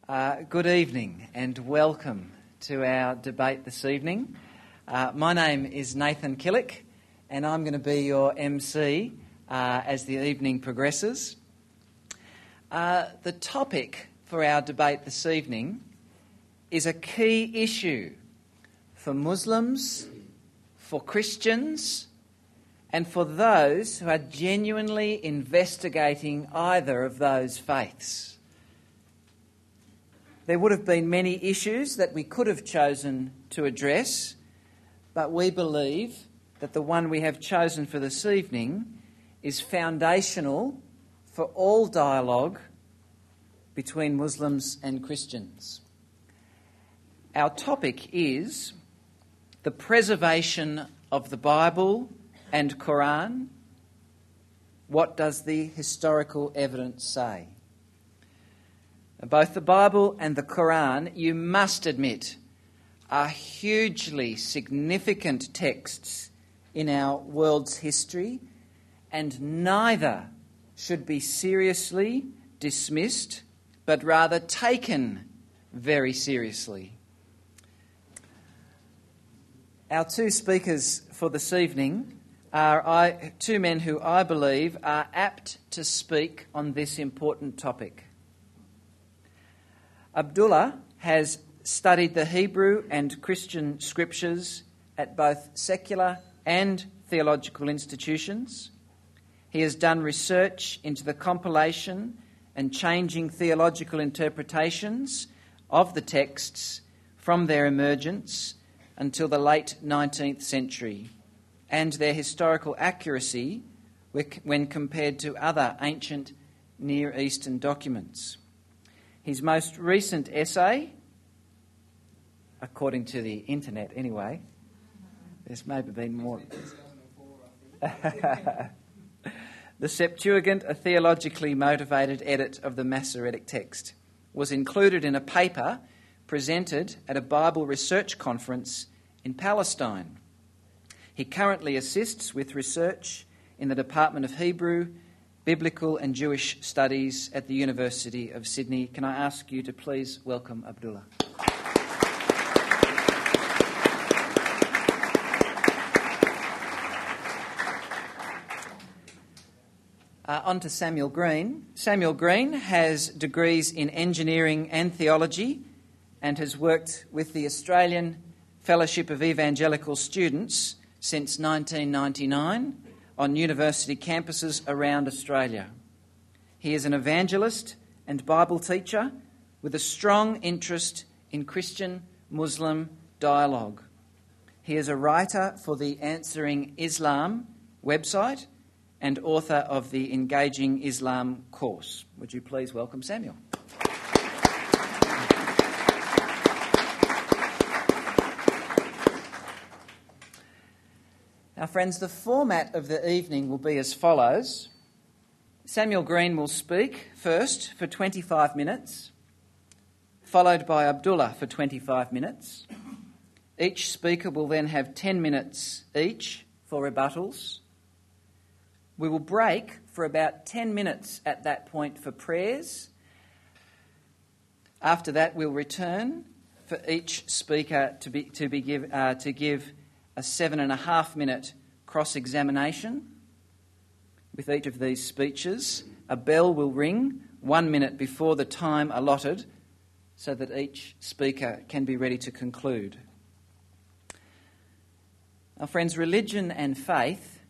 Good evening and welcome to our debate this evening. My name is Nathan Killick and I'm going to be your MC as the evening progresses. The topic for our debate this evening is a key issue for Muslims, for Christians, and for those who are genuinely investigating either of those faiths. There would have been many issues that we could have chosen to address, but we believe that the one we have chosen for this evening is foundational for all dialogue between Muslims and Christians. Our topic is the preservation of the Bible and Qur'an. What does the historical evidence say? Both the Bible and the Qur'an, you must admit, are hugely significant texts in our world's history, and neither should be seriously dismissed, but rather taken very seriously. Our two speakers for this evening are two men who I believe are apt to speak on this important topic. Abdullah has studied the Hebrew and Christian scriptures at both secular and theological institutions. He has done research into the compilation and changing theological interpretations of the texts from their emergence until the late 19th century, and their historical accuracy when compared to other ancient Near Eastern documents. His most recent essay, according to the internet anyway, there's maybe been more. The Septuagint, a theologically motivated edit of the Masoretic text, was included in a paper presented at a Bible research conference in Palestine. He currently assists with research in the Department of Hebrew, Biblical and Jewish Studies at the University of Sydney. Can I ask you to please welcome Abdullah? On to Samuel Green. Samuel Green has degrees in engineering and theology and has worked with the Australian Fellowship of Evangelical Students since 1999 on university campuses around Australia. He is an evangelist and Bible teacher with a strong interest in Christian-Muslim dialogue. He is a writer for the Answering Islam website and author of the Engaging Islam course. Would you please welcome Samuel? Now, friends, the format of the evening will be as follows. Samuel Green will speak first for 25 minutes, followed by Abdullah for 25 minutes. Each speaker will then have 10 minutes each for rebuttals. We will break for about 10 minutes at that point for prayers. After that, we'll return for each speaker to give a 7.5-minute cross-examination. With each of these speeches, a bell will ring 1 minute before the time allotted so that each speaker can be ready to conclude. Now, friends, religion and faith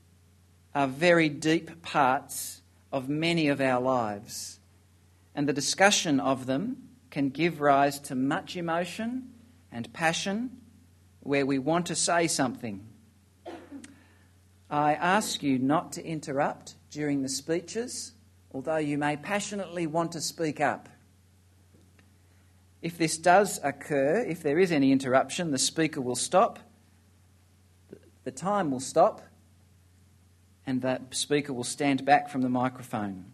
are very deep parts of many of our lives, and the discussion of them can give rise to much emotion and passion where we want to say something. I ask you not to interrupt during the speeches, although you may passionately want to speak up. If this does occur, if there is any interruption, the speaker will stop, the time will stop, and the speaker will stand back from the microphone,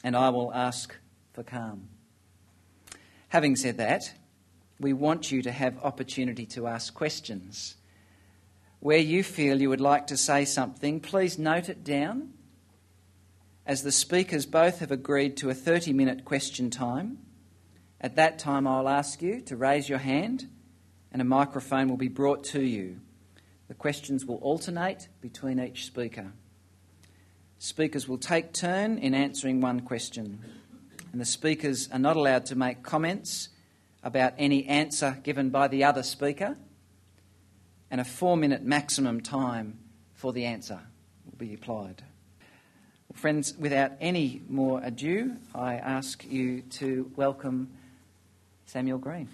and I will ask for calm. Having said that, we want you to have opportunity to ask questions. Where you feel you would like to say something, please note it down, as the speakers both have agreed to a 30-minute question time, At that time, I'll ask you to raise your hand and a microphone will be brought to you. The questions will alternate between each speaker. Speakers will take turn in answering one question, and the speakers are not allowed to make comments about any answer given by the other speaker, and a 4-minute maximum time for the answer will be applied. Well, friends, without any more ado, I ask you to welcome Samuel Green.